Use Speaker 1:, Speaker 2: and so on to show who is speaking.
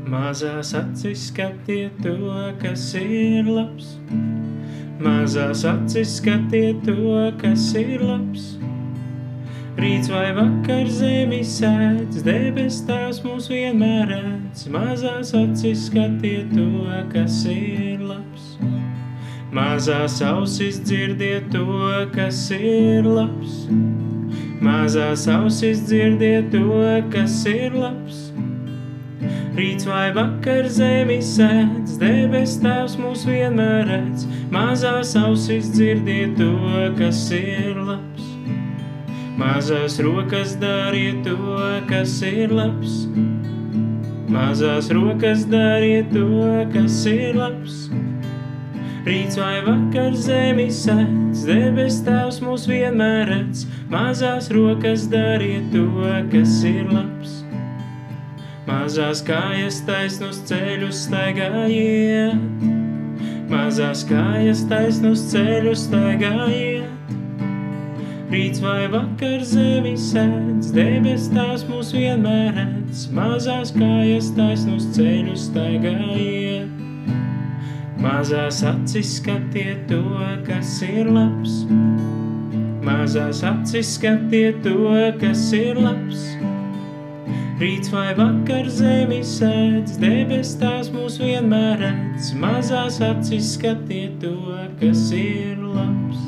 Speaker 1: Mazās acis skatiet to, kas ir labs. Mazās acis skatiet to, kas ir labs. Rīts vai vakar zemi sēdz, debes tās mūs vienmēr redz. Mazās acis skatiet to, kas ir labs. Mazās ausis dzirdiet to, kas ir labs. Mazās ausis dzirdiet to, kas ir labs. Rīts vai vakar zemi sēdz, debes tās mūs vienmēr redz. Mazās ausis dzirdiet to, kas ir labs. Mazās rokas dariet to, kas ir labs. Mazās rokas dariet to, kas ir labs. Rīts vai vakar zemi sēdz, debes tās mūs vienmēr redz. Mazās rokas dariet to, kas ir labs. Mazās kājas taisnus ceļus staigājiet. Mazās kājas taisnus ceļus staigājiet. Rīts vai vakar zemi sēdz, debes tās mūs vienmēr redz. Mazās kājas taisnus ceļus staigājiet. Mazās acis skatiet to, kas ir labs. Mazās acis skatiet to, kas ir labs. Rīts vai vakar zemi sēdz, debes tās mūs vienmēr redz. Mazās acis skatiet to, kas ir labs.